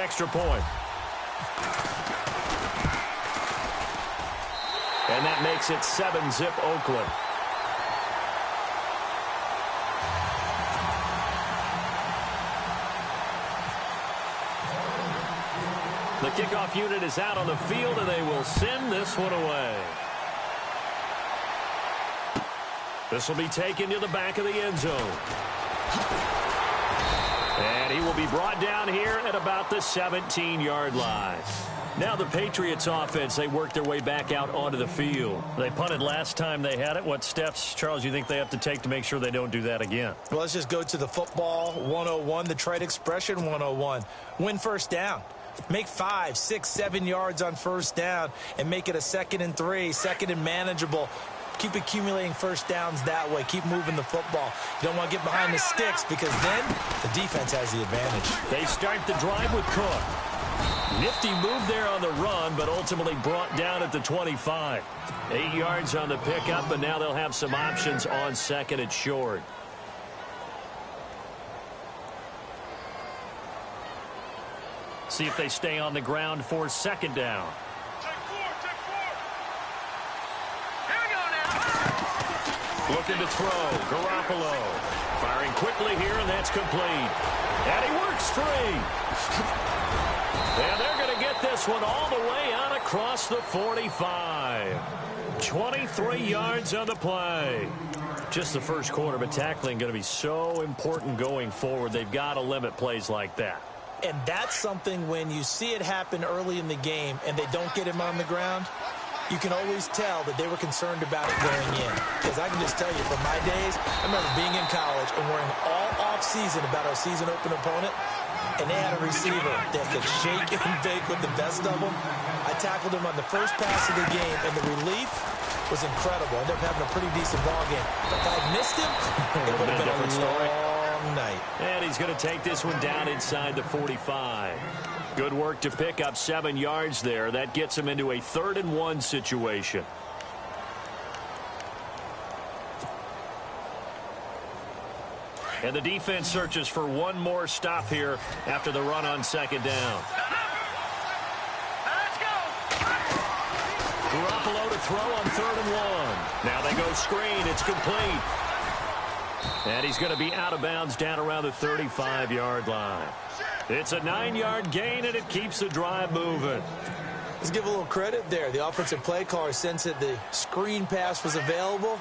extra point. And that makes it 7-zip Oakland. The kickoff unit is out on the field, and they will send this one away. This will be taken to the back of the end zone. And he will be brought down here at about the 17-yard line. Now the Patriots offense, they work their way back out onto the field. They punted last time they had it. What steps, Charles, you think they have to take to make sure they don't do that again? Well, let's just go to the football 101, the trade expression 101. Win first down. Make 5, 6, 7 yards on first down and make it a 2nd and 3, 2nd and manageable. Keep accumulating first downs that way. Keep moving the football. You don't want to get behind the sticks because then the defense has the advantage. They start the drive with Cook. Nifty move there on the run, but ultimately brought down at the 25. 8 yards on the pickup, but now they'll have some options on 2nd and short. See if they stay on the ground for 2nd down. Looking to throw. Garoppolo firing quickly here, and that's complete. And he works free. And they're going to get this one all the way out across the 45. 23 yards on the play. Just the first quarter, but tackling going to be so important going forward. They've got to limit plays like that. And that's something when you see it happen early in the game and they don't get him on the ground, you can always tell that they were concerned about it going in. Because I can just tell you, from my days, I remember being in college and worrying all off-season about our season open opponent, and they had a receiver that could shake and bake with the best of them. I tackled him on the first pass of the game, and the relief was incredible. I ended up having a pretty decent ball game. But if I missed him, it would have been a different story. Night. And he's going to take this one down inside the 45. Good work to pick up 7 yards there. That gets him into a 3rd and 1 situation. And the defense searches for one more stop here after the run on 2nd down. Let's go. Garoppolo to throw on 3rd and 1. Now they go screen. It's complete. And he's going to be out of bounds down around the 35-yard line. It's a 9-yard gain, and it keeps the drive moving. Let's give a little credit there. The offensive play caller sensed that the screen pass was available.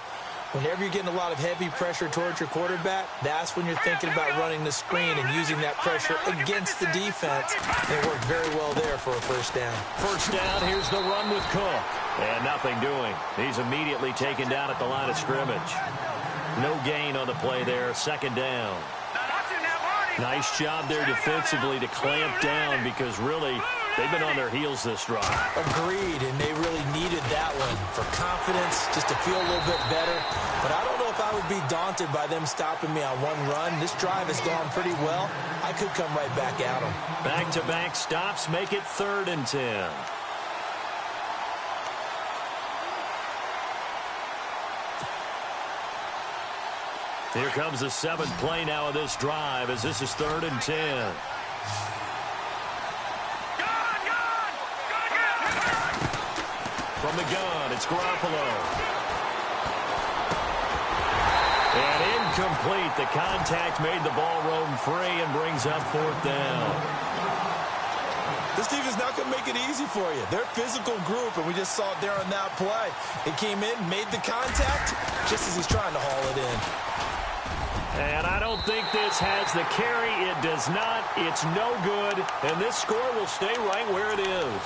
Whenever you're getting a lot of heavy pressure towards your quarterback, that's when you're thinking about running the screen and using that pressure against the defense. It worked very well there for a first down. First down, here's the run with Cook. And nothing doing. He's immediately taken down at the line of scrimmage. No gain on the play there. 2nd down. Nice job there defensively to clamp down because really they've been on their heels this drive. Agreed, and they really needed that one for confidence, just to feel a little bit better. But I don't know if I would be daunted by them stopping me on one run. This drive has gone pretty well. I could come right back at them. Back-to-back stops make it 3rd and 10. Here comes the 7th play now of this drive as this is 3rd and 10. From the gun, it's Garoppolo. And incomplete. The contact made the ball roam free and brings up 4th down. This team is not going to make it easy for you. They're a physical group, and we just saw it there on that play. It came in, made the contact, just as he's trying to haul it in. And I don't think this has the carry. It does not. It's no good. And this score will stay right where it is.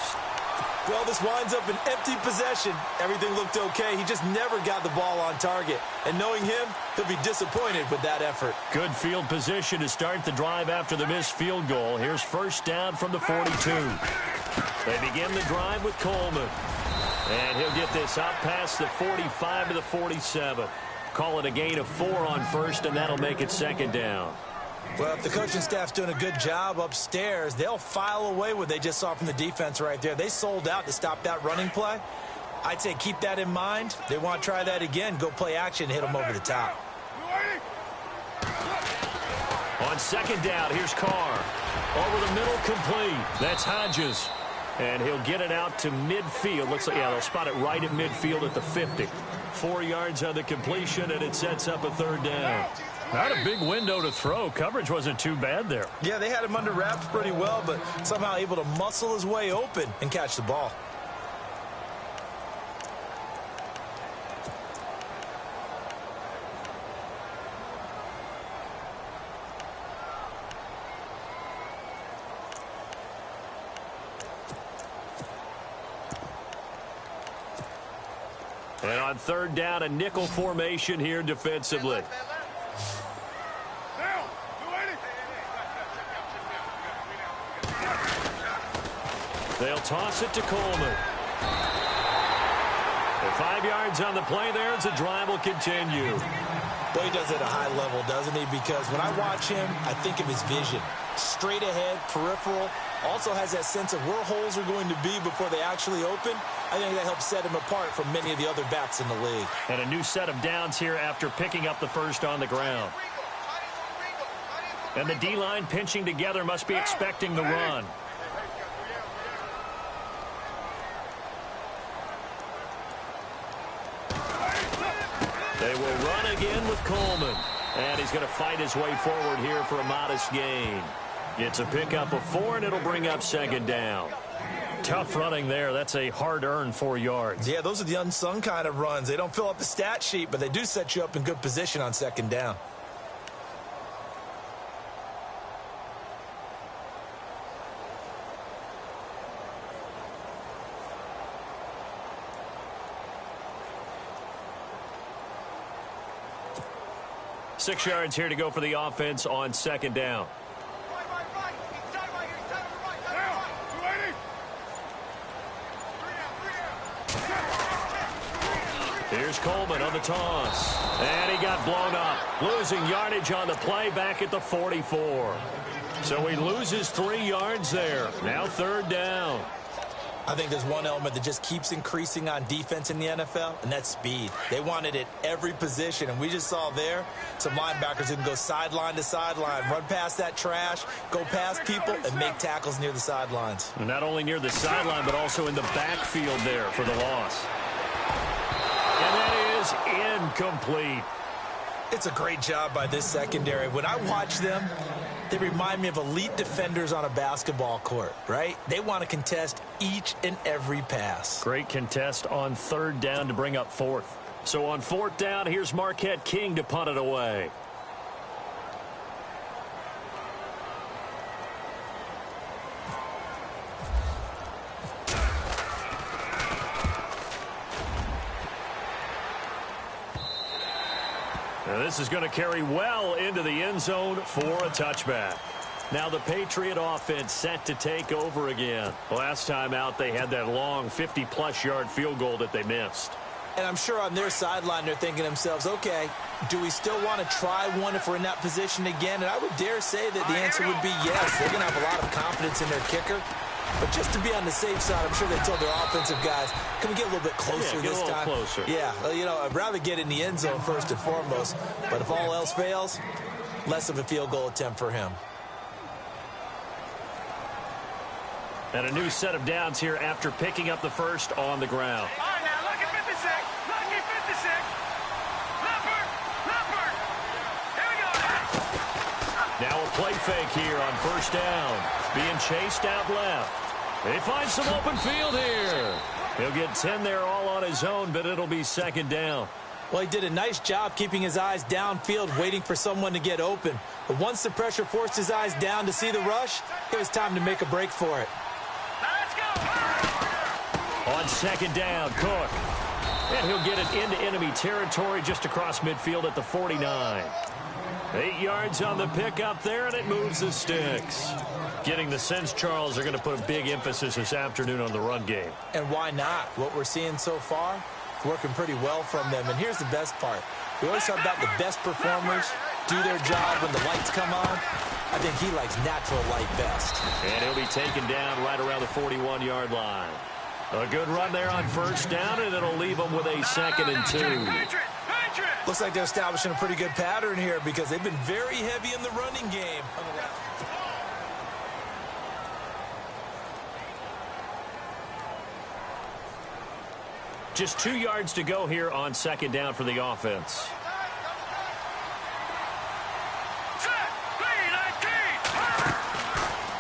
Well, this winds up an empty possession. Everything looked okay. He just never got the ball on target. And knowing him, he'll be disappointed with that effort. Good field position to start the drive after the missed field goal. Here's first down from the 42. They begin the drive with Coleman. And he'll get this up past the 45 to the 47. Call it a gain of 4 on first, and that'll make it 2nd down. Well, if the coaching staff's doing a good job upstairs, they'll file away what they just saw from the defense right there. They sold out to stop that running play. I'd say keep that in mind. They want to try that again. Go play action and hit them over the top. On second down, here's Carr. Over the middle, complete. That's Hodges. And he'll get it out to midfield. Looks like, yeah, they'll spot it right at midfield at the 50. 4 yards on the completion, and it sets up a third down. Not a big window to throw. Coverage wasn't too bad there. Yeah, they had him under wraps pretty well, but somehow able to muscle his way open and catch the ball. And on third down, a nickel formation here defensively. They'll toss it to Coleman. And 5 yards on the play there as the drive will continue. Boy, he does it at a high level, doesn't he? Because when I watch him, I think of his vision. Straight ahead, peripheral. Also has that sense of where holes are going to be before they actually open. I think that helps set him apart from many of the other backs in the league. And a new set of downs here after picking up the first on the ground. And the D-line pinching together, must be expecting the run. They will run again with Coleman. And he's going to fight his way forward here for a modest gain. It's a pickup of 4, and it'll bring up second down. Tough running there. That's a hard-earned 4 yards. Yeah, those are the unsung kind of runs. They don't fill up the stat sheet, but they do set you up in good position on second down. Six yards here to go for the offense on second down. Here's Coleman on the toss. And he got blown up. Losing yardage on the play back at the 44. So he loses 3 yards there. Now third down. I think there's one element that just keeps increasing on defense in the NFL, and that's speed. They want it at every position, and we just saw there some linebackers who can go sideline to sideline, run past that trash, go past people, and make tackles near the sidelines. And not only near the sideline, but also in the backfield there for the loss. And that is incomplete. It's a great job by this secondary. When I watch them, they remind me of elite defenders on a basketball court, right? They want to contest each and every pass. Great contest on third down to bring up fourth. So on fourth down, here's Marquette King to punt it away. Now this is going to carry well into the end zone for a touchback. Now the Patriot offense set to take over again. Last time out, they had that long 50-plus yard field goal that they missed. And I'm sure on their sideline, they're thinking to themselves, okay, do we still want to try one if we're in that position again? And I would dare say that the answer would be yes. They're going to have a lot of confidence in their kicker. But just to be on the safe side, I'm sure they told their offensive guys, can we get a little bit closer this time? Closer. Yeah, you know, I'd rather get in the end zone first and foremost. But if all else fails, less of a field goal attempt for him. And a new set of downs here after picking up the first on the ground. All right, now look at 56. Look at 56. Leopard. Here we go. Now a play fake here on first down. Being chased out left. They find some open field here. He'll get 10 there all on his own, but it'll be second down. Well, he did a nice job keeping his eyes downfield, waiting for someone to get open. But once the pressure forced his eyes down to see the rush, it was time to make a break for it. Now let's go. On second down, Cook. And he'll get it into enemy territory just across midfield at the 49. 8 yards on the pickup there, and it moves the sticks. Getting the sense, Charles, are going to put a big emphasis this afternoon on the run game. And why not? What we're seeing so far, working pretty well from them. And here's the best part. We always talk about the best performers do their job when the lights come on. I think he likes natural light best. And he'll be taken down right around the 41-yard line. A good run there on first down, and it'll leave him with a 2nd and 2. Looks like they're establishing a pretty good pattern here because they've been very heavy in the running game. Just 2 yards to go here on second down for the offense.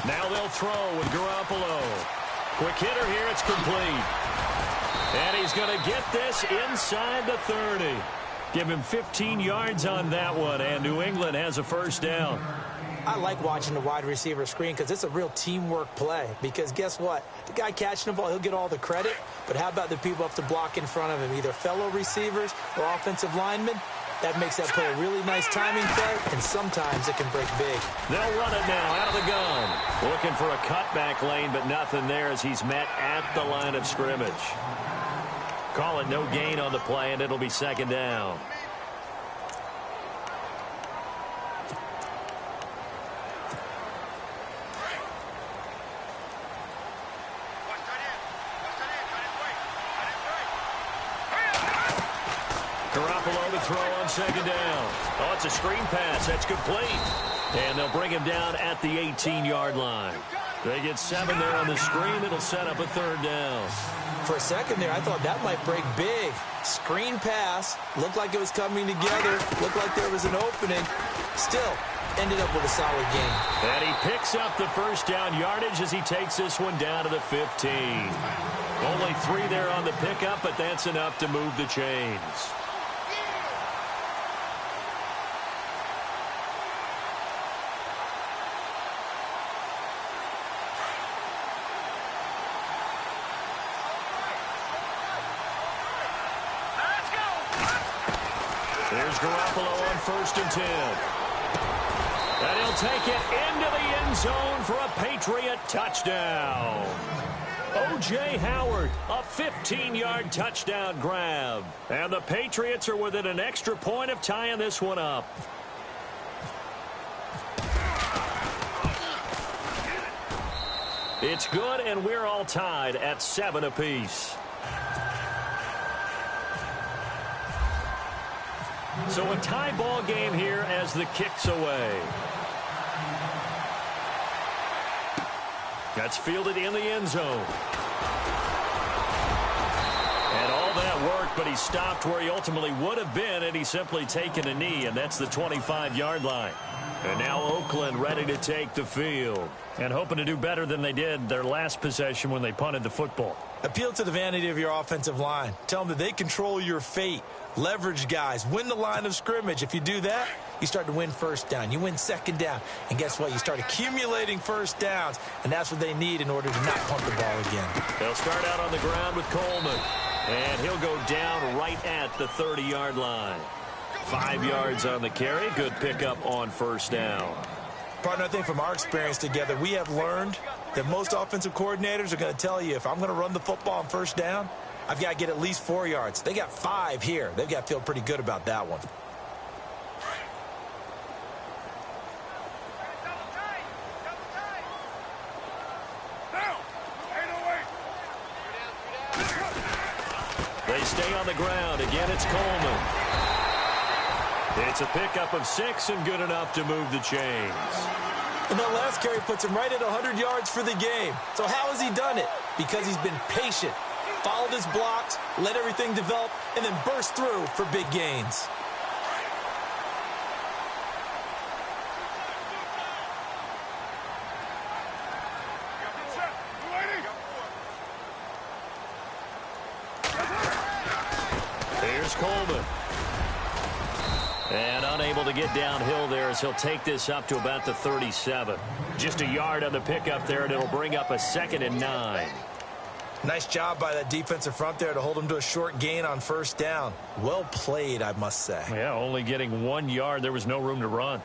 Now they'll throw with Garoppolo. Quick hitter here, it's complete. And he's going to get this inside the 30. Give him 15 yards on that one, and New England has a first down. I like watching the wide receiver screen because it's a real teamwork play. Because guess what? The guy catching the ball, he'll get all the credit. But how about the people up to block in front of him, either fellow receivers or offensive linemen? That makes that play a really nice timing play, and sometimes it can break big. They'll run it now out of the gun. Looking for a cutback lane, but nothing there as he's met at the line of scrimmage. Call it no gain on the play, and it'll be second down. Garoppolo to throw on second down. Oh, it's a screen pass. That's complete. And they'll bring him down at the 18-yard line. They get 7 there on the screen. It'll set up a third down. For a second there, I thought that might break big. Screen pass. Looked like it was coming together. Looked like there was an opening. Still, ended up with a solid game. And he picks up the first down yardage as he takes this one down to the 15. Only 3 there on the pickup, but that's enough to move the chains. There's Garoppolo on 1st and 10. And he'll take it into the end zone for a Patriot touchdown. O.J. Howard, a 15-yard touchdown grab. And the Patriots are within an extra point of tying this one up. It's good, and we're all tied at 7 apiece. So a tie ball game here as the kick's away. That's fielded in the end zone. And all that worked, but he stopped where he ultimately would have been had he simply taken a knee, and that's the 25-yard line. And now Oakland ready to take the field and hoping to do better than they did their last possession when they punted the football. Appeal to the vanity of your offensive line. Tell them that they control your fate. Leverage guys. Win the line of scrimmage. If you do that, you start to win first down. You win second down. And guess what? You start accumulating first downs. And that's what they need in order to not punt the ball again. They'll start out on the ground with Coleman. And he'll go down right at the 30-yard line. 5 yards on the carry. Good pickup on first down. Partner, I think from our experience together, we have learned that most offensive coordinators are going to tell you if I'm going to run the football on first down, I've got to get at least 4 yards. They got 5 here. They've got to feel pretty good about that one. They stay on the ground. Again, it's Coleman. It's a pickup of 6 and good enough to move the chains. And that last carry puts him right at 100 yards for the game. So how has he done it? Because he's been patient, followed his blocks, let everything develop, and then burst through for big gains. Here's Coleman. And unable to get downhill there as he'll take this up to about the 37. Just a yard on the pickup there, and it'll bring up a 2nd and 9. Nice job by that defensive front there to hold him to a short gain on first down. Well played, I must say. Yeah, only getting 1 yard. There was no room to run.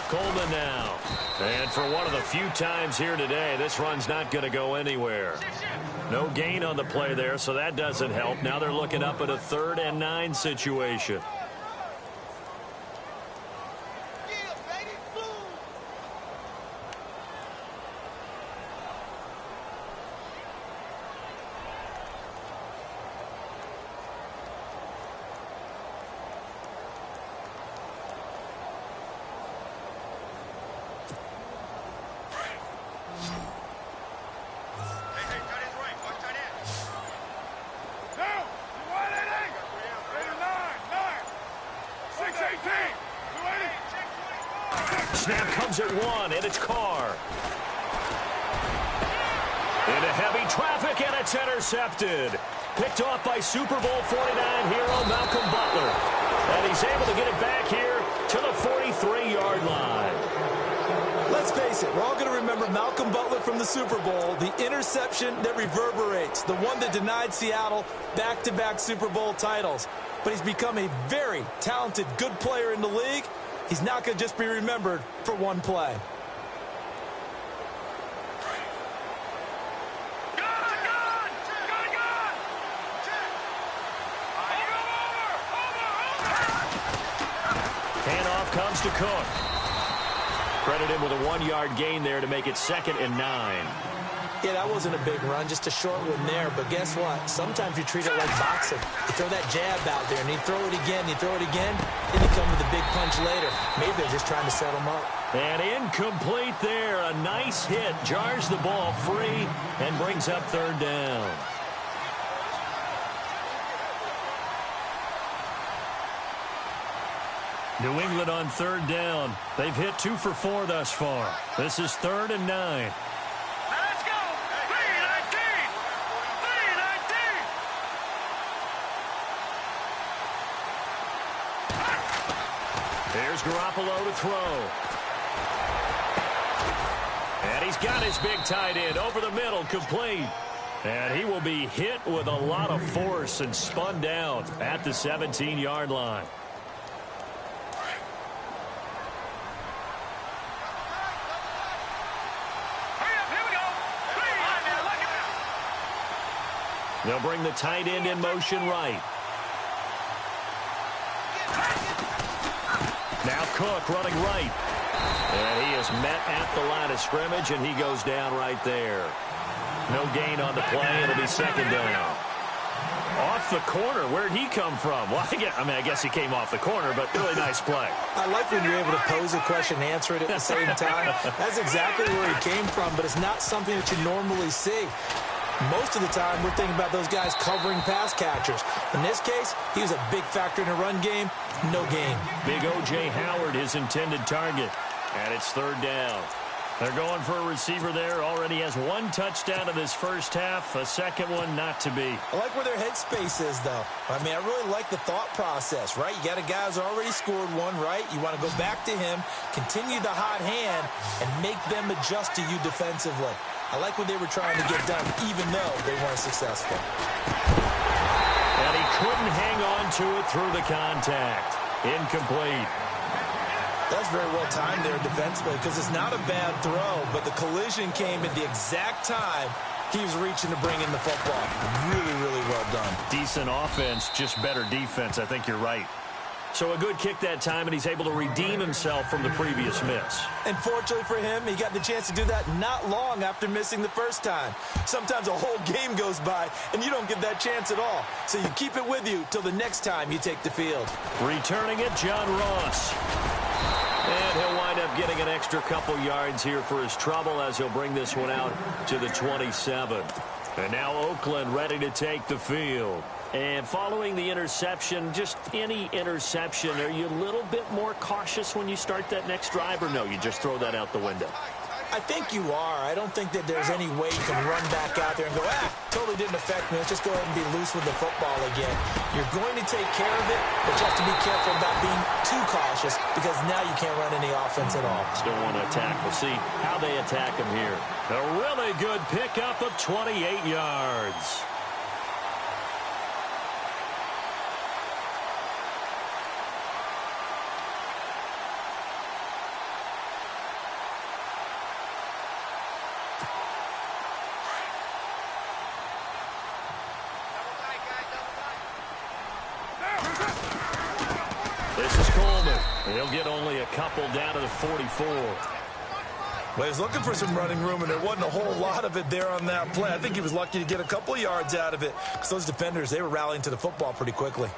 Coleman now. And for one of the few times here today, this run's not going to go anywhere. No gain on the play there, so that doesn't help. Now they're looking up at a 3rd and 9 situation. Snap comes at 1, and it's Carr. Into heavy traffic, and it's intercepted. Picked off by Super Bowl 49 hero Malcolm Butler. And he's able to get it back here to the 43-yard line. Let's face it, we're all going to remember Malcolm Butler from the Super Bowl, the interception that reverberates, the one that denied Seattle back-to-back Super Bowl titles. But he's become a very talented, good player in the league. He's not going to just be remembered for one play. Handoff comes to Cook. Credit him with a 1-yard gain there to make it 2nd and 9. Yeah, that wasn't a big run, just a short one there. But guess what? Sometimes you treat it like boxing. You throw that jab out there, and you throw it again, then you come with a big punch later. Maybe they're just trying to set him up. And incomplete there. A nice hit. Jars the ball free and brings up 3rd down. New England on 3rd down. They've hit 2 for 4 thus far. This is 3rd and 9. Let's go! 3-19! 3-19! Here's Garoppolo to throw. And he's got his big tight end over the middle, complete. And he will be hit with a lot of force and spun down at the 17-yard line. They'll bring the tight end in motion right. Now Cook running right. And he is met at the line of scrimmage, and he goes down right there. No gain on the play. It'll be 2nd down. Off the corner. Where'd he come from? Well, I guess he came off the corner, but really nice play. I like when you're able to pose a question and answer it at the same time. That's exactly where he came from, but it's not something that you normally see. Most of the time, we're thinking about those guys covering pass catchers. In this case, he was a big factor in the run game. No gain. Big O.J. Howard, his intended target. And it's 3rd down. They're going for a receiver there. Already has 1 touchdown in this first half. A second one not to be. I like where their headspace is, though. I mean, I really like the thought process, right? You got a guy who's already scored one, right? You want to go back to him, continue the hot hand, and make them adjust to you defensively. I like what they were trying to get done, even though they weren't successful. And he couldn't hang on to it through the contact. Incomplete. That's very well timed there defensively, because it's not a bad throw, but the collision came at the exact time he was reaching to bring in the football. Really, really well done. Decent offense, just better defense. I think you're right. So a good kick that time, and he's able to redeem himself from the previous miss. And fortunately for him, he got the chance to do that not long after missing the first time. Sometimes a whole game goes by, and you don't get that chance at all. So you keep it with you till the next time you take the field. Returning it, John Ross. And he'll wind up getting an extra couple yards here for his trouble as he'll bring this one out to the 27. And now Oakland ready to take the field. And following the interception, just any interception, are you a little bit more cautious when you start that next drive, or no, you just throw that out the window? I think you are. I don't think that there's any way you can run back out there and go, totally didn't affect me. Let's just go ahead and be loose with the football again. You're going to take care of it, but you have to be careful about being too cautious, because now you can't run any offense at all. Still want to attack. We'll see how they attack him here. A really good pickup of 28 yards. He'll get only a couple down to the 44. Well, he was looking for some running room, and there wasn't a whole lot of it there on that play. I think he was lucky to get a couple of yards out of it because those defenders, they were rallying to the football pretty quickly.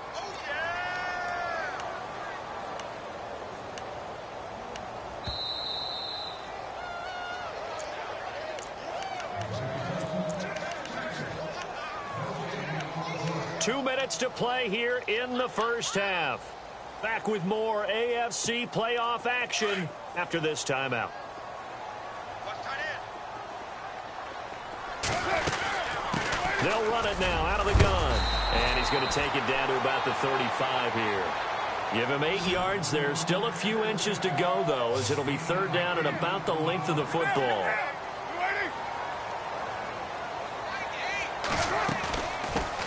Two minutes to play here in the first half. Back with more AFC playoff action after this timeout. They'll run it now out of the gun. And he's going to take it down to about the 35 here. Give him 8 yards. There's still a few inches to go, though, as it'll be third down and about the length of the football.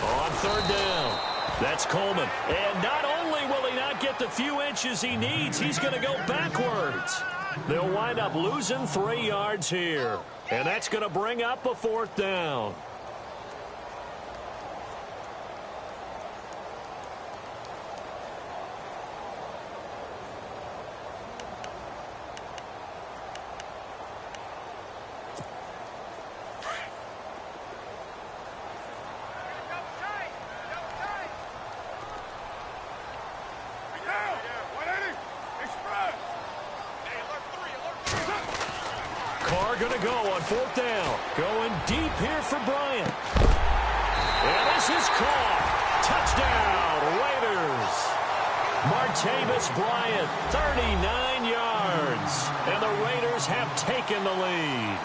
On third down, that's Coleman. And not only will he not get the few inches he needs, he's going to go backwards. They'll wind up losing 3 yards here. And that's going to bring up a fourth down. Going to go on fourth down. Going deep here for Bryant. And this is caught. Touchdown, Raiders. Martavis Bryant, 39 yards. And the Raiders have taken the lead.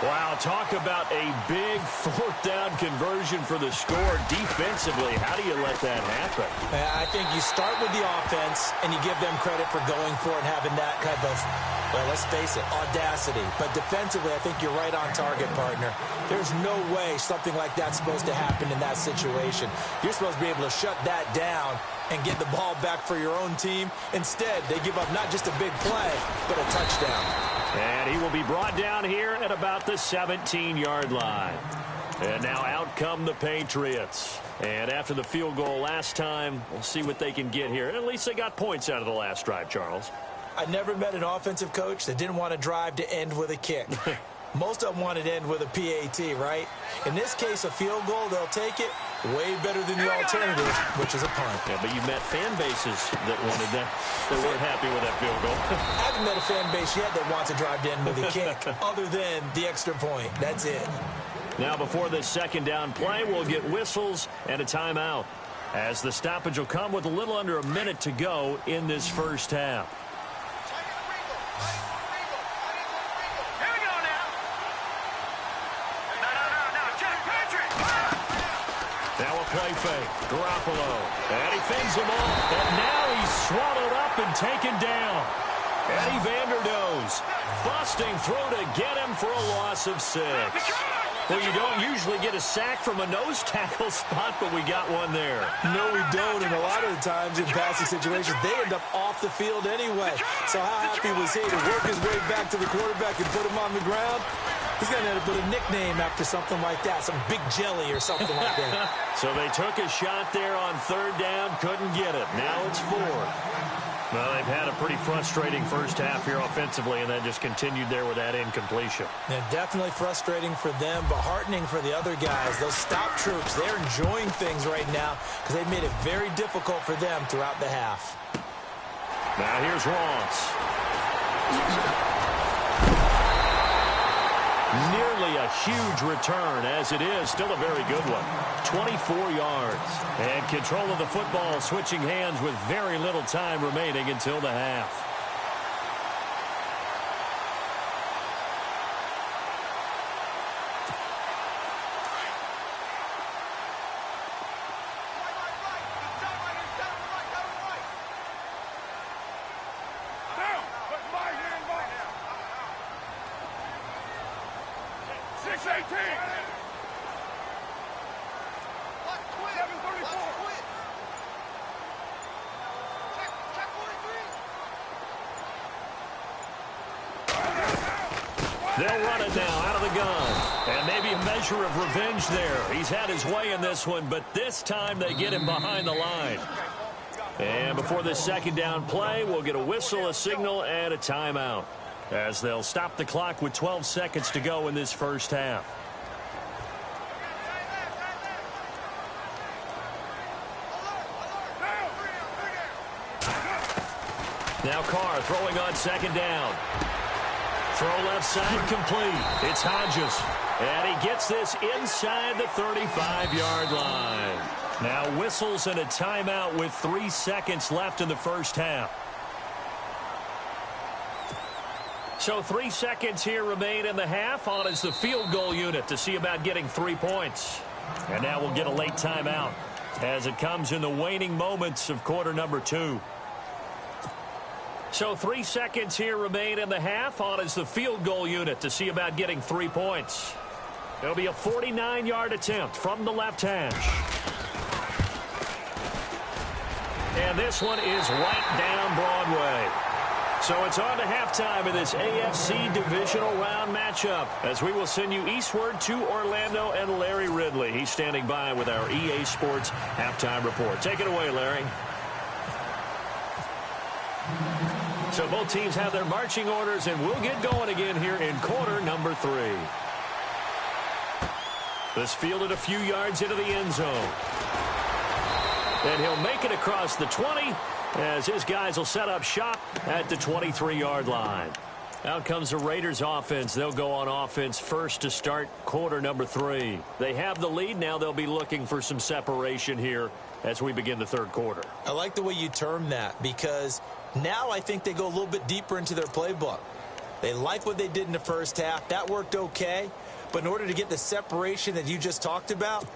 Wow, talk about a big fourth down conversion for the score. Defensively, how do you let that happen? I think you start with the offense, and you give them credit for going for it and having that kind of, well, let's face it, audacity. But defensively, I think you're right on target, partner. There's no way something like that's supposed to happen in that situation. You're supposed to be able to shut that down and get the ball back for your own team. Instead, they give up not just a big play, but a touchdown. And he will be brought down here at about the 17-yard line. And now out come the Patriots. And after the field goal last time, we'll see what they can get here. At least they got points out of the last drive, Charles. I never met an offensive coach that didn't want to drive to end with a kick. Most of them wanted to end with a PAT, right? In this case, a field goal, they'll take it way better than the alternative, which is a punt. Yeah, but you met fan bases that wanted that. They weren't happy with that field goal. I haven't met a fan base yet that wants to drive to end with a kick, other than the extra point. That's it. Now, before this second down play, we'll get whistles and a timeout, as the stoppage will come with a little under a minute to go in this first half. Play fake, Garoppolo, and he fends him off, and now he's swallowed up and taken down. Eddie Vanderdoes busting through to get him for a loss of 6. Well, you don't usually get a sack from a nose tackle spot, but we got one there. No, we don't, and a lot of the times in passing situations, they end up off the field anyway. So how happy was he to work his way back to the quarterback and put him on the ground? He's going to end up with a nickname after something like that, some big jelly or something like that. So they took a shot there on third down, couldn't get it. Now it's fourth. Well, they've had a pretty frustrating first half here offensively, and then just continued there with that incompletion. Yeah, definitely frustrating for them, but heartening for the other guys. Those stop troops, they're enjoying things right now because they've made it very difficult for them throughout the half. Now here's Ross. Nearly a huge return, as it is still a very good one. 24 yards. And control of the football switching hands with very little time remaining until the half. They'll run it now out of the gun. And maybe a measure of revenge there. He's had his way in this one, but this time they get him behind the line. And before this second down play, we'll get a whistle, a signal, and a timeout, as they'll stop the clock with 12 seconds to go in this first half. Now Carr throwing on second down. Throw left side complete. It's Hodges. And he gets this inside the 35-yard line. Now whistles and a timeout with 3 seconds left in the first half. So 3 seconds here remain in the half. On is the field goal unit to see about getting 3 points. And now we'll get a late timeout as it comes in the waning moments of quarter number 2. So 3 seconds here remain in the half. On is the field goal unit to see about getting 3 points. It'll be a 49-yard attempt from the left hash. And this one is right down Broadway. So it's on to halftime of this AFC divisional round matchup, as we will send you eastward to Orlando and Larry Ridley. He's standing by with our EA Sports halftime report. Take it away, Larry. So both teams have their marching orders, and we'll get going again here in quarter number 3. This fielded a few yards into the end zone. And he'll make it across the 20 as his guys will set up shop at the 23-yard line. Out comes the Raiders offense. They'll go on offense first to start quarter number 3. They have the lead. Now they'll be looking for some separation here as we begin the third quarter. I like the way you term that, because now I think they go a little bit deeper into their playbook. They like what they did in the first half. That worked okay. But in order to get the separation that you just talked about,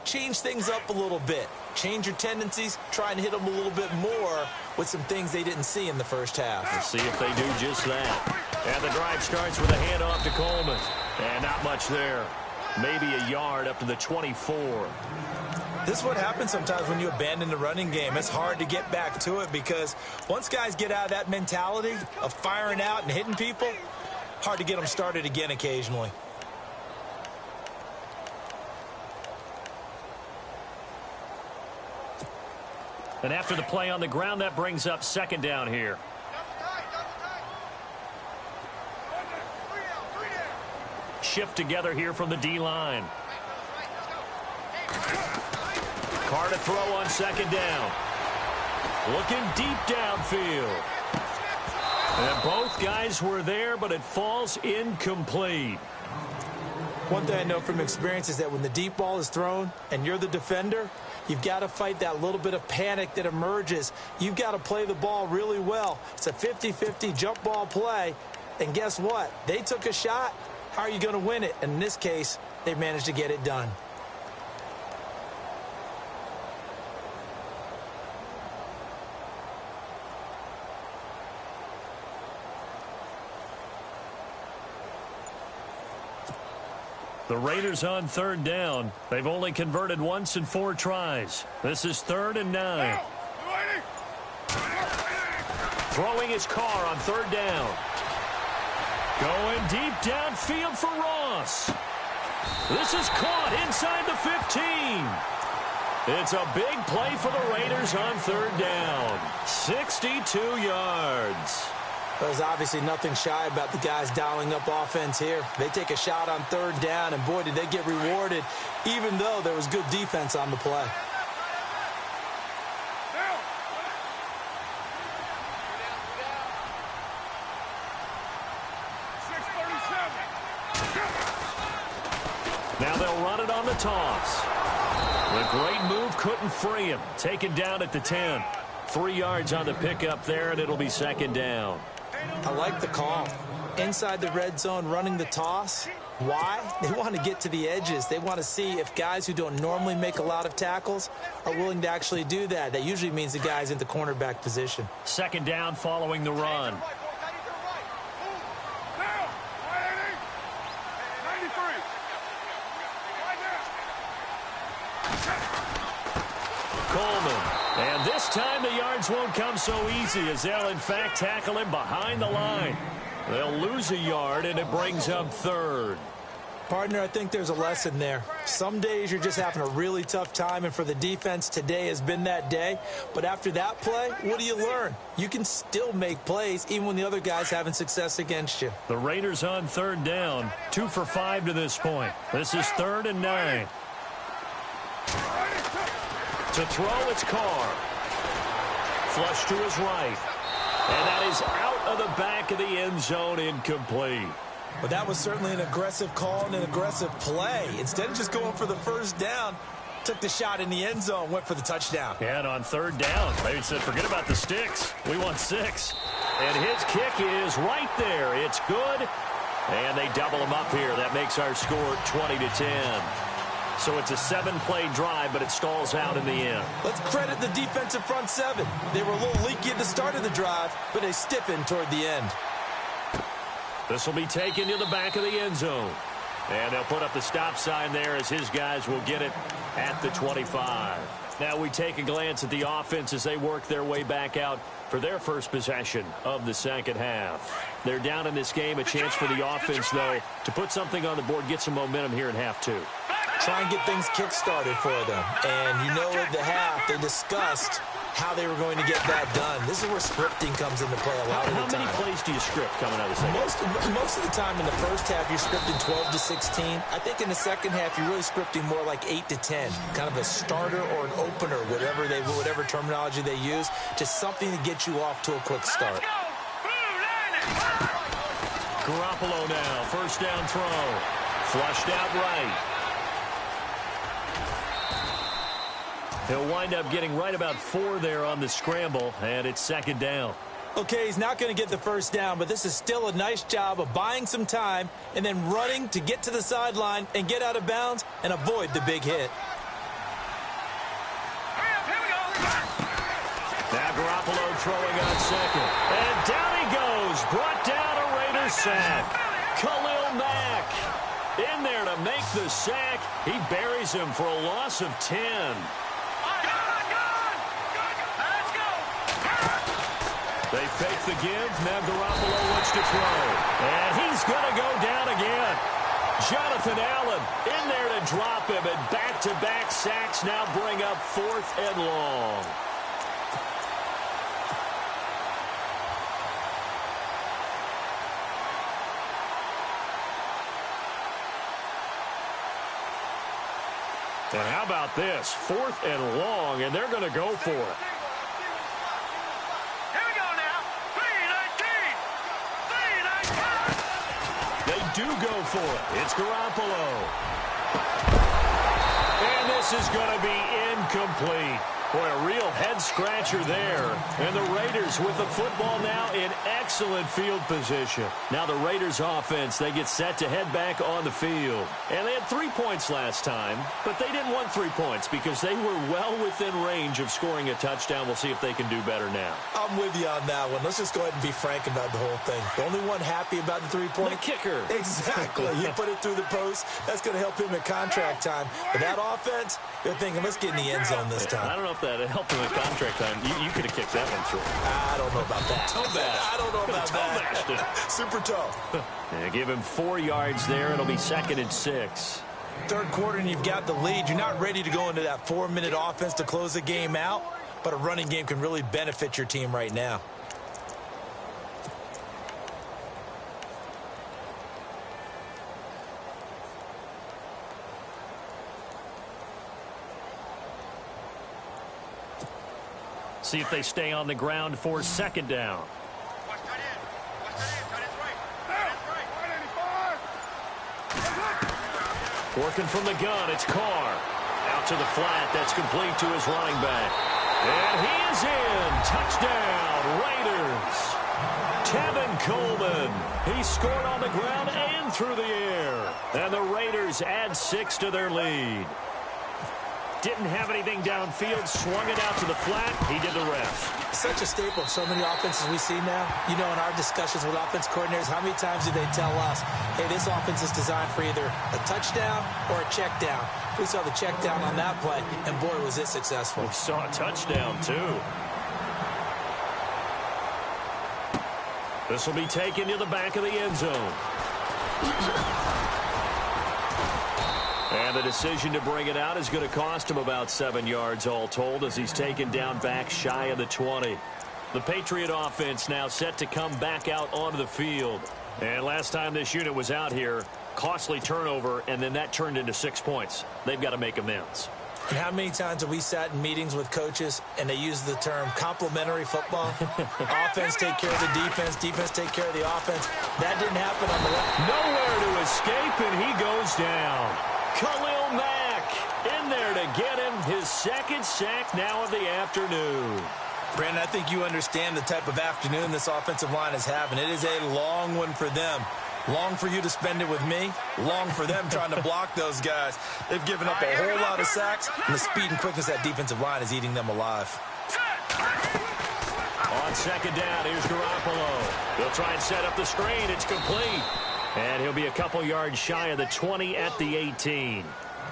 change things up a little bit. Change your tendencies. Try and hit them a little bit more with some things they didn't see in the first half. Let's see if they do just that. And the drive starts with a handoff to Coleman. And not much there. Maybe a yard up to the 24. This is what happens sometimes when you abandon the running game. It's hard to get back to it, because once guys get out of that mentality of firing out and hitting people, hard to get them started again occasionally. And after the play on the ground, that brings up second down here. Shift together here from the D-line. Carr to throw on second down. Looking deep downfield. And both guys were there, but it falls incomplete. One thing I know from experience is that when the deep ball is thrown and you're the defender, you've got to fight that little bit of panic that emerges. You've got to play the ball really well. It's a 50-50 jump ball play. And guess what? They took a shot. How are you going to win it? And in this case, they managed to get it done. The Raiders on third down. They've only converted once in 4 tries. This is 3rd and 9. Throwing his Carr on third down. Going deep downfield for Ross. This is caught inside the 15. It's a big play for the Raiders on third down. 62 yards. There's obviously nothing shy about the guys dialing up offense here. They take a shot on third down, and boy, did they get rewarded, even though there was good defense on the play. Now they'll run it on the toss. The great move couldn't free him. Taken down at the 10. 3 yards on the pickup there, and it'll be second down. I like the call. Inside the red zone, running the toss. Why? They want to get to the edges. They want to see if guys who don't normally make a lot of tackles are willing to actually do that. That usually means the guy's in the cornerback position. Second down following the run. Coleman. And this time the yards won't come so easy, as they'll in fact tackle him behind the line. They'll lose a yard, and it brings up third. Partner, I think there's a lesson there. Some days you're just having a really tough time, and for the defense, today has been that day. But after that play, what do you learn? You can still make plays even when the other guy's having success against you. The Raiders on third down, 2 for 5 to this point. This is 3rd and 9. To throw, it's Carr. Flush to his right. And that is out of the back of the end zone, incomplete. But that was certainly an aggressive call and an aggressive play. Instead of just going for the first down, took the shot in the end zone, went for the touchdown. And on third down, they said, forget about the sticks. We want 6. And his kick is right there. It's good. And they double him up here. That makes our score 20-10. So it's a 7-play drive, but it stalls out in the end. Let's credit the defensive front 7. They were a little leaky at the start of the drive, but they stiffened toward the end. This will be taken to the back of the end zone. And they'll put up the stop sign there as his guys will get it at the 25. Now we take a glance at the offense as they work their way back out for their first possession of the second half. They're down in this game. A chance for the offense, though, to put something on the board, get some momentum here in half 2. Try and get things kick-started for them. And you know at the half, they discussed how they were going to get that done. This is where scripting comes into play a lot of the time. How many plays do you script coming out of the second half? Most of the time in the first half, you're scripting 12 to 16. I think in the second half, you're really scripting more like 8 to 10. Kind of a starter or an opener, whatever terminology they use. Just something to get you off to a quick start. Garoppolo now, first down throw. Flushed out right. He'll wind up getting right about 4 there on the scramble, and it's second down. Okay, he's not going to get the first down, but this is still a nice job of buying some time and then running to get to the sideline and get out of bounds and avoid the big hit. Now Garoppolo throwing on second. And down he goes. Brought down a Raiders sack. Khalil Mack in there to make the sack. He buries him for a loss of 10. They fake the give. Now Garoppolo looks to throw. And he's going to go down again. Jonathan Allen in there to drop him. And back-to-back sacks now bring up 4th and long. And how about this? 4th and long, and they're going to go for it. Do go for it. It's Garoppolo. And this is going to be incomplete. Boy, a real head-scratcher there. And the Raiders with the football now in excellent field position. Now the Raiders offense, they get set to head back on the field. And they had 3 points last time, but they didn't want 3 points because they were well within range of scoring a touchdown. We'll see if they can do better now. I'm with you on that one. Let's just go ahead and be frank about the whole thing. The only one happy about the 3-point. The kicker. Exactly. You put it through the post. That's going to help him at contract time. But that offense, they're thinking, let's get in the end zone this time. I don't know if that helped him at contract time. You could have kicked that one through. I don't know about that. I don't know about that. Super tough. Yeah, give him 4 yards there. It'll be 2nd and 6. Third quarter and you've got the lead. You're not ready to go into that 4-minute offense to close the game out, but a running game can really benefit your team right now. See if they stay on the ground for 2nd down. Working from the gun, it's Carr. Out to the flat, that's complete to his running back. And he is in. Touchdown, Raiders. Tevin Coleman. He scored on the ground and through the air. And the Raiders add 6 to their lead. Didn't have anything downfield, swung it out to the flat. He did the rest. Such a staple of so many offenses we see now. You know, in our discussions with offense coordinators, how many times do they tell us, hey, this offense is designed for either a touchdown or a check down. We saw the check down on that play, and boy, was it successful. We saw a touchdown, too. This will be taken to the back of the end zone. And the decision to bring it out is going to cost him about 7 yards all told as he's taken down back shy of the 20. The Patriot offense now set to come back out onto the field. And last time this unit was out here, costly turnover, and then that turned into 6 points. They've got to make amends. And how many times have we sat in meetings with coaches and they use the term complementary football? Offense take care of the defense, defense take care of the offense. That didn't happen on the left. Nowhere to escape, and he goes down. Khalil Mack in there to get him his second sack now of the afternoon. Brandon, I think you understand the type of afternoon this offensive line is having. It is a long one for them. Long for you to spend it with me. Long for them trying to block those guys. They've given up a whole lot of sacks, and the speed and quickness of that defensive line is eating them alive. On second down, here's Garoppolo. They'll try and set up the screen. It's complete. And he'll be a couple yards shy of the 20 at the 18.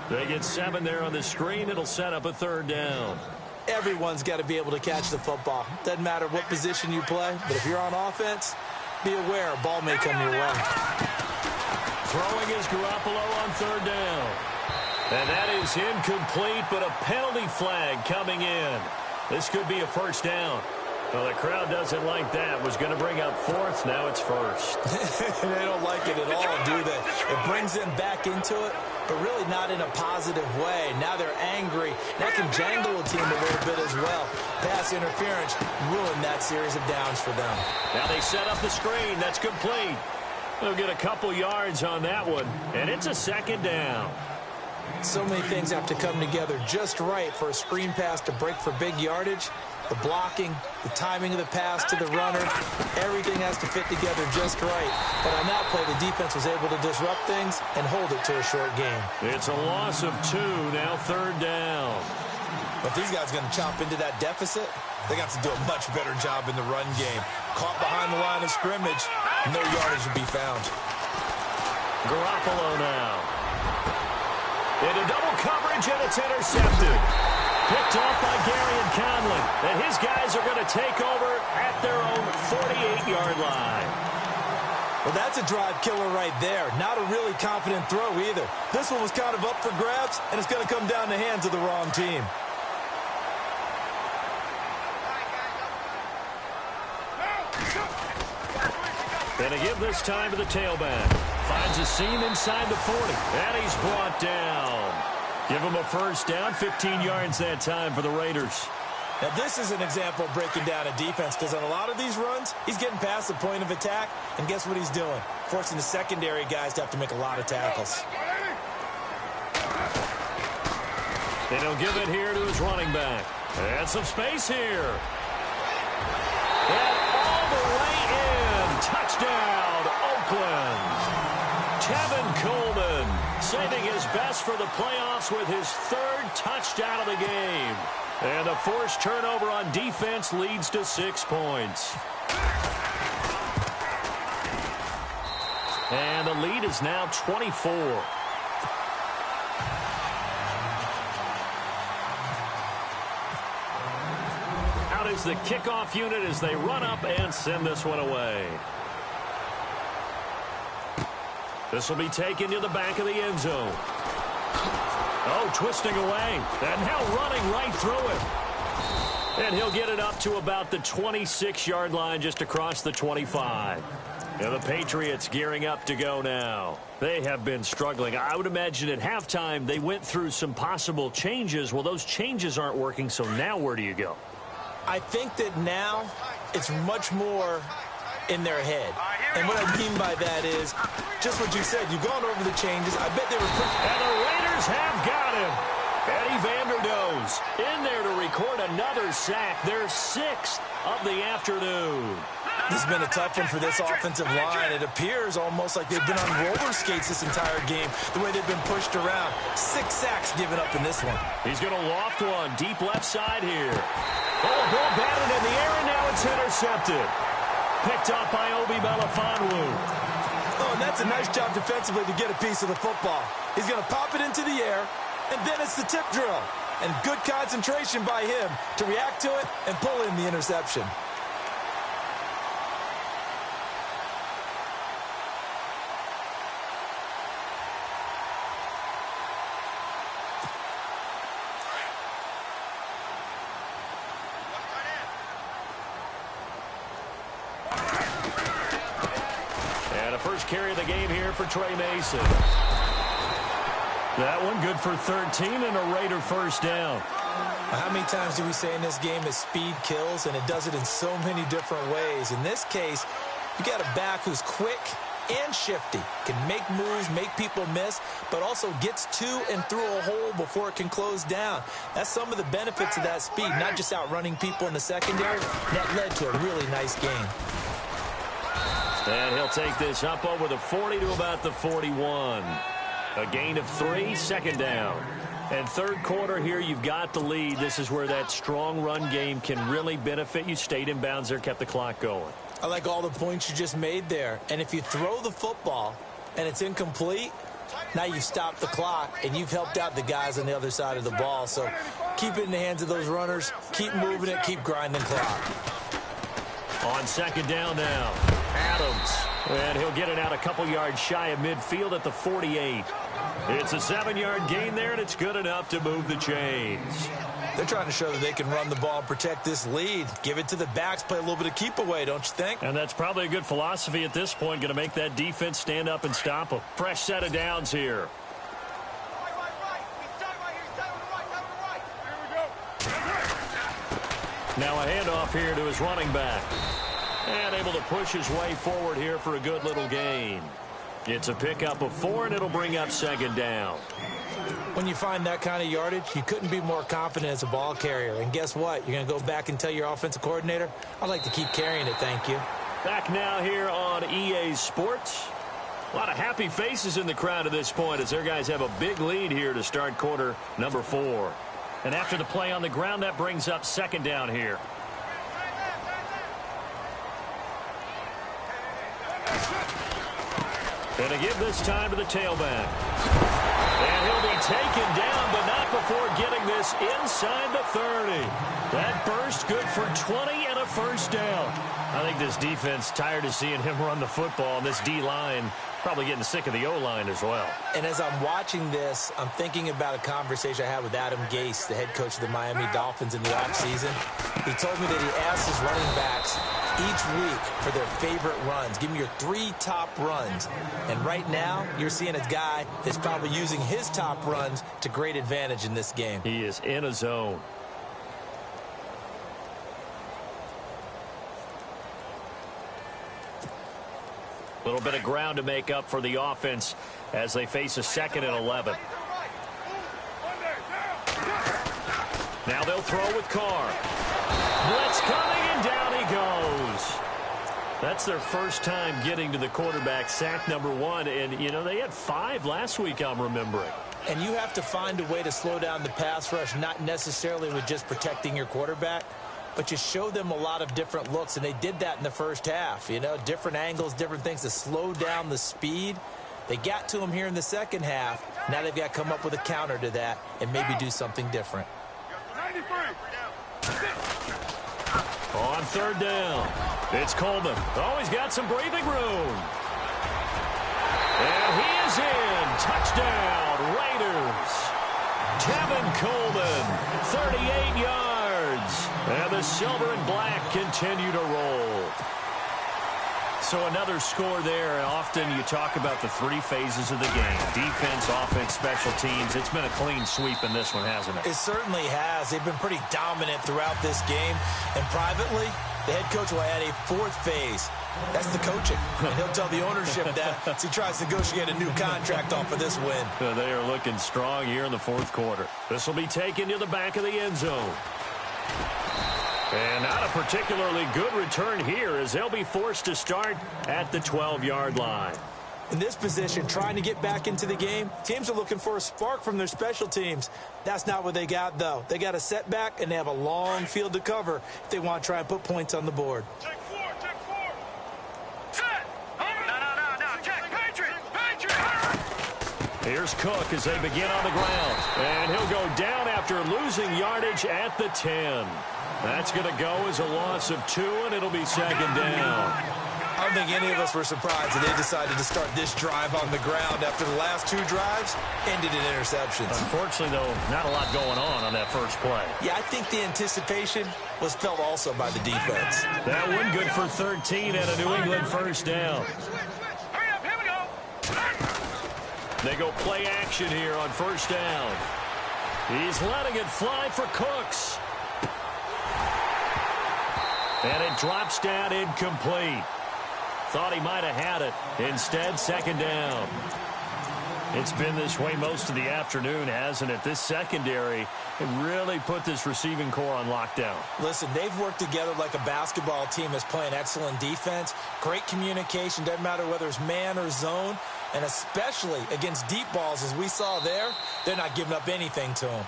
They get 7 there on the screen. It'll set up a third down. Everyone's got to be able to catch the football. Doesn't matter what position you play, but if you're on offense, be aware a ball may come your way. Throwing is Garoppolo on third down. And that is incomplete, but a penalty flag coming in. This could be a first down. Well, the crowd doesn't like that. Was going to bring up fourth. Now it's first. They don't like it at all, do they? It brings them back into it, but really not in a positive way. Now they're angry. That can jangle a team a little bit as well. Pass interference ruined that series of downs for them. Now they set up the screen. That's complete. They'll get a couple yards on that one, and it's a second down. So many things have to come together just right for a screen pass to break for big yardage. The blocking, the timing of the pass to the runner, everything has to fit together just right. But on that play, the defense was able to disrupt things and hold it to a short game. It's a loss of 2, now third down. But these guys are going to chomp into that deficit. They got to do a much better job in the run game. Caught behind the line of scrimmage, no yardage would be found. Garoppolo now. Into double coverage, and it's intercepted. Picked off by Gary and Conley. And his guys are going to take over at their own 48-yard line. Well, that's a drive killer right there. Not a really confident throw either. This one was kind of up for grabs, and it's going to come down the hands of the wrong team. And to give this time to the tailback. Finds a seam inside the 40. And he's brought down. Give him a first down, 15 yards that time for the Raiders. Now, this is an example of breaking down a defense because on a lot of these runs, he's getting past the point of attack, and guess what he's doing? Forcing the secondary guys to have to make a lot of tackles. And he'll give it here to his running back. And some space here. And all the way in. Touchdown, Oakland. Tevin Coleman saving his best for the playoffs with his third touchdown of the game. And a forced turnover on defense leads to 6 points. And the lead is now 24. Out is the kickoff unit as they run up and send this one away. This will be taken to the back of the end zone. Oh, twisting away. And now running right through it. And he'll get it up to about the 26-yard line just across the 25. And the Patriots gearing up to go now. They have been struggling. I would imagine at halftime they went through some possible changes. Well, those changes aren't working, so now where do you go? I think that now it's much more in their head. And what I mean by that is just what you said. You've gone over the changes. I bet they were pretty... And the Raiders have got him. Eddie Vanderdoes in there to record another sack. Their 6th of the afternoon. This has been a tough one for this offensive line. It appears almost like they've been on roller skates this entire game, the way they've been pushed around. 6 sacks given up in this one. He's going to loft one deep left side here. Oh, ball batted in the air, and now it's intercepted. Picked up by Obi Melifonwu. Oh, and that's a nice job defensively to get a piece of the football. He's going to pop it into the air, and then it's the tip drill. And good concentration by him to react to it and pull in the interception. first carry of the game here for Trey Mason. That one good for 13 and a Raider first down. How many times do we say in this game that speed kills, and it does it in so many different ways? In this case, you got a back who's quick and shifty, can make moves, make people miss, but also gets to and through a hole before it can close down. That's some of the benefits of that speed, not just outrunning people in the secondary. That led to a really nice game. And he'll take this up over the 40 to about the 41. A gain of 3, second down. And third quarter here, you've got the lead. This is where that strong run game can really benefit you. Stayed in bounds there, kept the clock going. I like all the points you just made there. And if you throw the football and it's incomplete, now you've stopped the clock and you've helped out the guys on the other side of the ball. So keep it in the hands of those runners. Keep moving it. Keep grinding clock. On second down now, Adams. And he'll get it out a couple yards shy of midfield at the 48. It's a 7-yard gain there, and it's good enough to move the chains. They're trying to show that they can run the ball and protect this lead. Give it to the backs, play a little bit of keep away, don't you think? And that's probably a good philosophy at this point, going to make that defense stand up and stop a fresh set of downs here. Now a handoff here to his running back. And able to push his way forward here for a good little gain. It's a pickup of 4, and it'll bring up second down. When you find that kind of yardage, you couldn't be more confident as a ball carrier. And guess what? You're going to go back and tell your offensive coordinator, I'd like to keep carrying it, thank you. Back now here on EA Sports. A lot of happy faces in the crowd at this point as their guys have a big lead here to start quarter number 4. And after the play on the ground, that brings up second down here. And to give this time to the tailback. And he'll be taken down, but not before getting this inside the 30. That burst good for 20 and a first down. I think this defense tired of seeing him run the football, and this D-line probably getting sick of the O-line as well. And as I'm watching this, I'm thinking about a conversation I had with Adam Gase, the head coach of the Miami Dolphins in the offseason. He told me that he asked his running backs each week for their favorite runs. Give me your 3 top runs. And right now, you're seeing a guy that's probably using his top runs to great advantage in this game. He is in a zone. A little bit of ground to make up for the offense as they face a 2nd and 11. Now they'll throw with Carr. Blitz coming, and down he goes. That's their first time getting to the quarterback, sack number 1. And, you know, they had 5 last week, I'm remembering. And you have to find a way to slow down the pass rush, not necessarily with just protecting your quarterback, but you show them a lot of different looks, and they did that in the first half. You know, different angles, different things to slow down the speed. They got to him here in the second half. Now they've got to come up with a counter to that and maybe do something different. On third down, it's Coleman. Oh, he's got some breathing room. And he is in. Touchdown, Raiders. Tevin Coleman, 38 yards. And the silver and black continue to roll. So another score there. Often you talk about the 3 phases of the game. Defense, offense, special teams. It's been a clean sweep in this one, hasn't it? It certainly has. They've been pretty dominant throughout this game. And privately, the head coach will add a 4th phase. That's the coaching. And he'll tell the ownership that as he tries to negotiate a new contract off of this win. They are looking strong here in the 4th quarter. This will be taken to the back of the end zone. And not a particularly good return here as they'll be forced to start at the 12-yard line. In this position, trying to get back into the game, teams are looking for a spark from their special teams. That's not what they got, though. They got a setback, and they have a long field to cover if they want to try and put points on the board. Check 4, check 4. Set. No. Check. Patriot. Here's Cook as they begin on the ground. And he'll go down after losing yardage at the 10. That's going to go as a loss of 2, and it'll be second down. I don't think any of us were surprised that they decided to start this drive on the ground after the last 2 drives ended in interceptions. Unfortunately, though, not a lot going on that first play. Yeah, I think the anticipation was felt also by the defense. That one good for 13 and a New England first down. Hurry up. They go play action here on first down. He's letting it fly for Cooks. And it drops down incomplete. Thought he might have had it. Instead, second down. It's been this way most of the afternoon, hasn't it? This secondary really put this receiving core on lockdown. Listen, they've worked together like a basketball team that's playing excellent defense. Great communication, doesn't matter whether it's man or zone. And especially against deep balls, as we saw there, they're not giving up anything to them.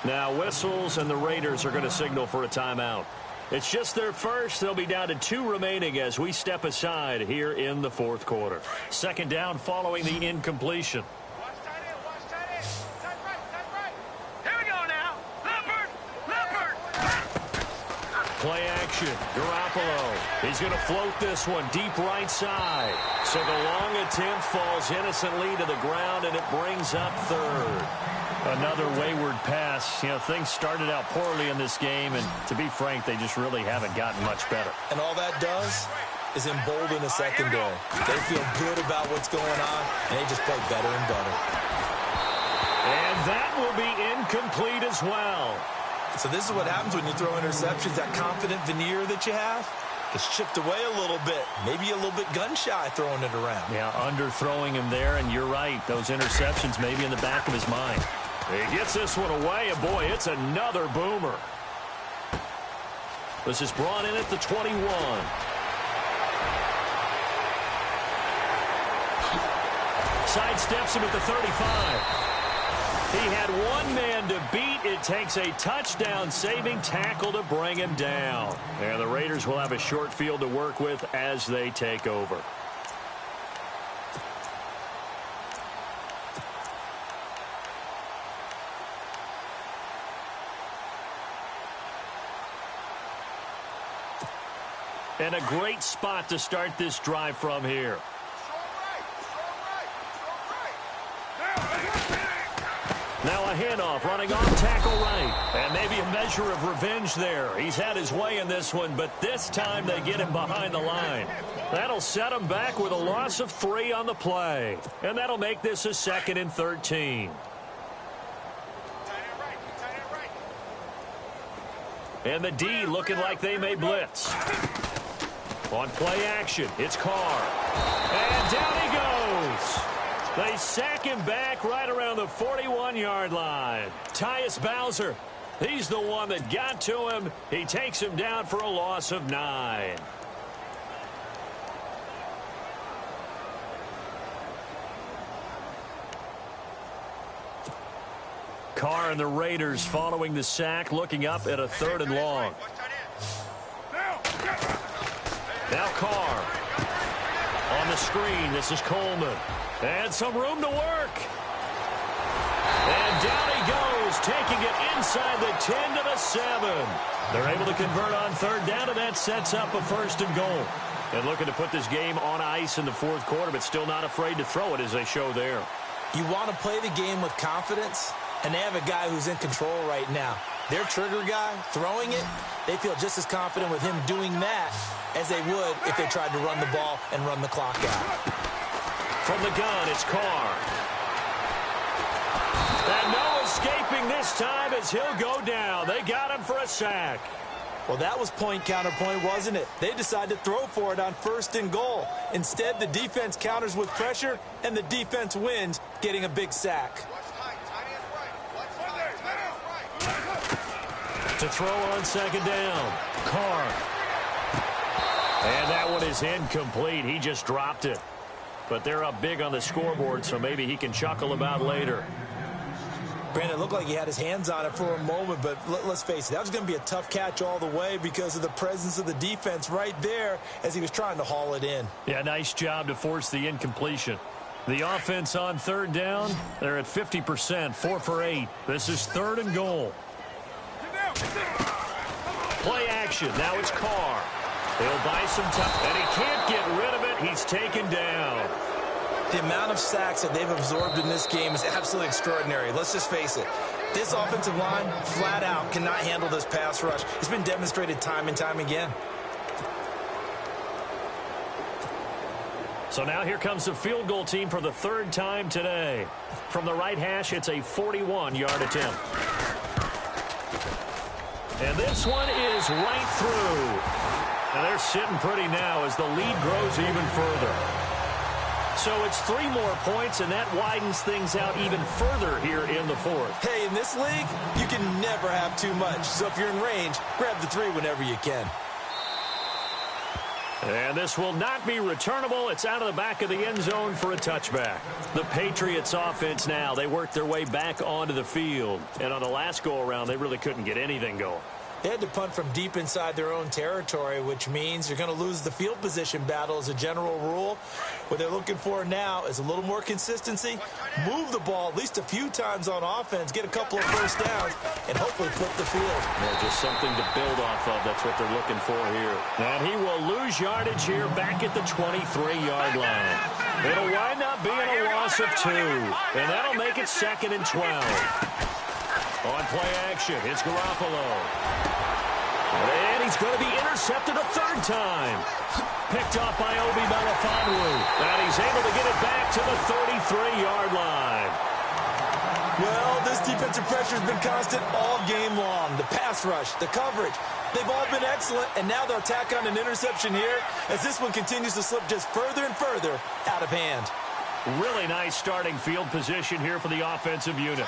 Now whistles, and the Raiders are going to signal for a timeout. It's just their first. They'll be down to 2 remaining as we step aside here in the fourth quarter. Second down following the incompletion. Watch tight end, watch tight end. Tight right. Here we go now. Leopard. Play action. Garoppolo. He's going to float this one deep right side. So the long attempt falls innocently to the ground, and it brings up third. Another wayward pass. You know, things started out poorly in this game, and to be frank, they just really haven't gotten much better. And all that does is embolden the secondary. They feel good about what's going on, and they just play better and better. And that will be incomplete as well. So this is what happens when you throw interceptions. That confident veneer that you have gets chipped away a little bit. Maybe a little bit gun-shy throwing it around. Yeah, underthrowing him there, and you're right. Those interceptions maybe in the back of his mind. He gets this one away, and boy, it's another boomer. This is brought in at the 21. Sidesteps him at the 35. He had one man to beat. It takes a touchdown-saving tackle to bring him down. And the Raiders will have a short field to work with as they take over. And a great spot to start this drive from here. Now a handoff running off tackle right. And maybe a measure of revenge there. He's had his way in this one, but this time they get him behind the line. That'll set him back with a loss of 3 on the play. And that'll make this a 2nd and 13. And the D looking like they may blitz. On play action, it's Carr. And down he goes. They sack him back right around the 41-yard line. Tyus Bowser, he's the one that got to him. He takes him down for a loss of 9. Carr and the Raiders following the sack, looking up at a 3rd and long. Now Carr. On the screen, this is Coleman. And some room to work. And down he goes, taking it inside the 10 to the 7. They're able to convert on 3rd down, and that sets up a 1st and goal. And looking to put this game on ice in the 4th quarter, but still not afraid to throw it as they show there. You want to play the game with confidence, and they have a guy who's in control right now. Their trigger guy, throwing it, they feel just as confident with him doing that as they would if they tried to run the ball and run the clock out. From the gun, it's Carr. And no escaping this time as he'll go down. They got him for a sack. Well, that was point counterpoint, wasn't it? They decided to throw for it on 1st and goal. Instead, the defense counters with pressure, and the defense wins, getting a big sack. To throw on 2nd down, Carr. And that one is incomplete. He just dropped it. But they're up big on the scoreboard, so maybe he can chuckle about later. Brandon, it looked like he had his hands on it for a moment, but let's face it, that was going to be a tough catch all the way because of the presence of the defense right there as he was trying to haul it in. Yeah, nice job to force the incompletion. The offense on 3rd down, they're at 50%, 4 for 8. This is 3rd and goal. Play action. Now it's Carr. He'll buy some time, and he can't get rid of it. He's taken down. The amount of sacks that they've absorbed in this game is absolutely extraordinary. Let's just face it. This offensive line, flat out, cannot handle this pass rush. It's been demonstrated time and time again. So now here comes the field goal team for the third time today. From the right hash, it's a 41-yard attempt. And this one is right through. And they're sitting pretty now as the lead grows even further. So it's 3 more points, and that widens things out even further here in the fourth. Hey, in this league, you can never have too much. So if you're in range, grab the 3 whenever you can. And this will not be returnable. It's out of the back of the end zone for a touchback. The Patriots offense now, they worked their way back onto the field. And on the last go-around, they really couldn't get anything going. They had to punt from deep inside their own territory, which means you're going to lose the field position battle as a general rule. What they're looking for now is a little more consistency, move the ball at least a few times on offense, get a couple of first downs, and hopefully flip the field. Yeah, just something to build off of. That's what they're looking for here. And he will lose yardage here back at the 23-yard line. It'll wind up being a loss of 2, and that'll make it 2nd and 12. On play action, it's Garoppolo. And he's going to be intercepted a 3rd time. Picked off by Obi Melifonwu. And he's able to get it back to the 33-yard line. Well, this defensive pressure has been constant all game long. The pass rush, the coverage, they've all been excellent, and now they'll tack on an interception here as this one continues to slip just further and further out of hand. Really nice starting field position here for the offensive unit.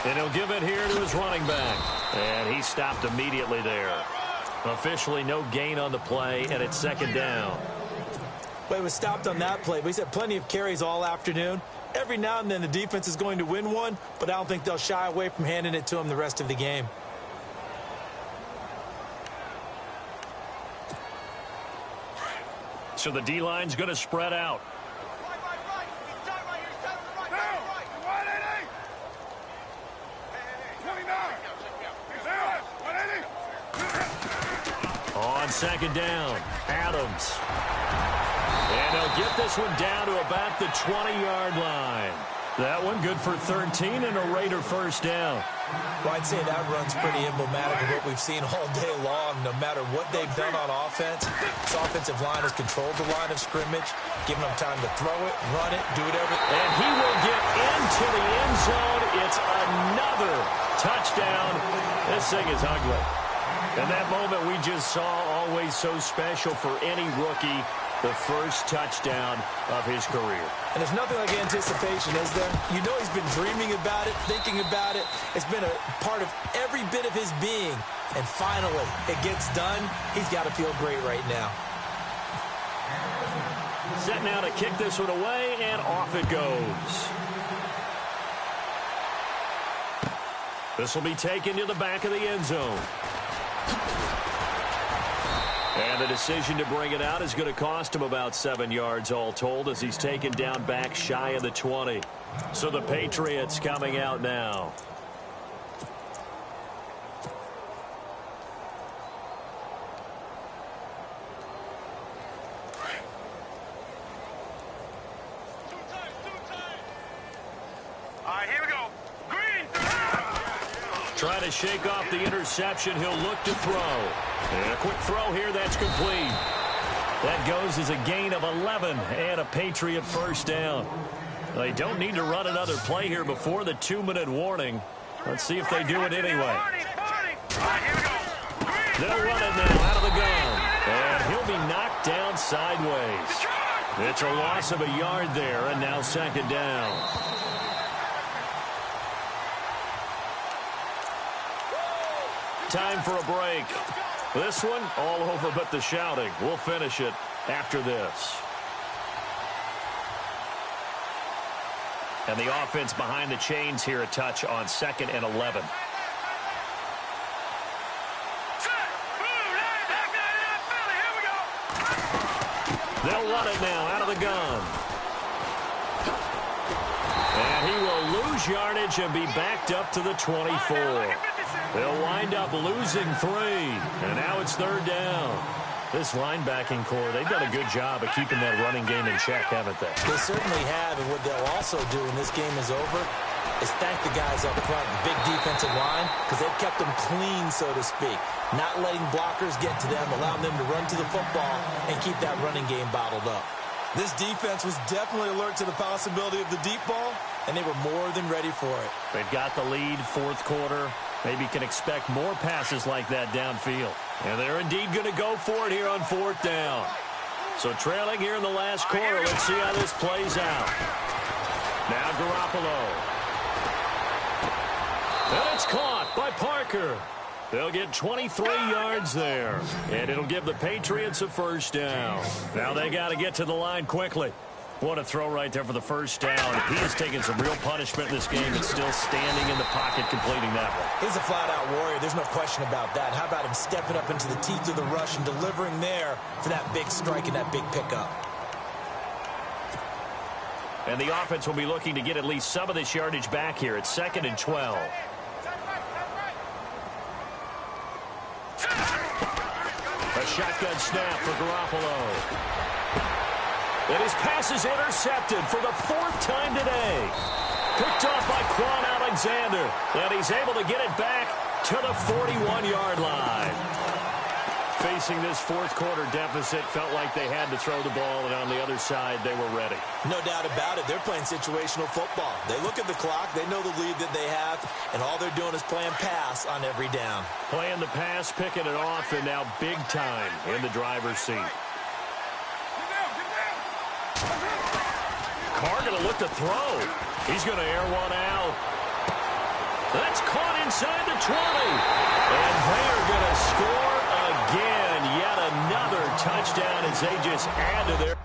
And he'll give it here to his running back. And he stopped immediately there. Officially no gain on the play, and it's 2nd down. Well, he was stopped on that play, but he's had plenty of carries all afternoon. Every now and then the defense is going to win one, but I don't think they'll shy away from handing it to him the rest of the game. So the D-line's going to spread out. On 2nd down, Adams. And they'll get this one down to about the 20-yard line. That one good for 13 and a Raider first down. Well, I'd say that run's pretty emblematic of what we've seen all day long. No matter what they've done on offense, this offensive line has controlled the line of scrimmage, giving them time to throw it, run it, do whatever. And he will get into the end zone. It's another touchdown. This thing is ugly. And that moment we just saw, always so special for any rookie, the first touchdown of his career. And there's nothing like anticipation, is there? You know he's been dreaming about it, thinking about it. It's been a part of every bit of his being. And finally, it gets done. He's got to feel great right now. Set now to kick this one away, and off it goes. This will be taken to the back of the end zone. And the decision to bring it out is going to cost him about 7 yards all told as he's taken down back shy of the 20. So the Patriots coming out now. All right, here we go. Green. Trying to shake off the interception. He'll look to throw. And a quick throw here. That's complete. That goes as a gain of 11 and a Patriot first down. They don't need to run another play here before the 2-minute warning. Let's see if they do it anyway. They'll run it now out of the gun. And he'll be knocked down sideways. It's a loss of a yard there, and now 2nd down. Time for a break. This one all over but the shouting. We'll finish it after this. And the offense behind the chains here a touch on 2nd and 11. They'll run it now out of the gun. And he will lose yardage and be backed up to the 24. They'll wind up losing 3. And now it's 3rd down. This linebacking core, they've done a good job of keeping that running game in check, haven't they? They certainly have, and what they'll also do when this game is over, is thank the guys up front, the big defensive line, because they've kept them clean, so to speak. Not letting blockers get to them, allowing them to run to the football and keep that running game bottled up. This defense was definitely alert to the possibility of the deep ball, and they were more than ready for it. They've got the lead, fourth quarter. Maybe can expect more passes like that downfield. And they're indeed going to go for it here on fourth down. So trailing here in the last quarter. Let's see how this plays out. Now Garoppolo. And it's caught by Parker. They'll get 23 yards there. And it'll give the Patriots a first down. Now they got to get to the line quickly. What a throw right there for the first down. He has taken some real punishment in this game and still standing in the pocket completing that one. He's a flat-out warrior. There's no question about that. How about him stepping up into the teeth of the rush and delivering there for that big strike and that big pickup? And the offense will be looking to get at least some of this yardage back here. It's 2nd and 12. A shotgun snap for Garoppolo. And his pass is intercepted for the 4th time today. Picked off by Quan Alexander. And he's able to get it back to the 41-yard line. Facing this fourth quarter deficit, felt like they had to throw the ball, and on the other side, they were ready. No doubt about it. They're playing situational football. They look at the clock. They know the lead that they have, and all they're doing is playing pass on every down. Playing the pass, picking it off, and now big time in the driver's seat. Carr going to look to throw. He's going to air one out. That's caught inside the 20. And they are going to score again. Yet another touchdown as they just add to their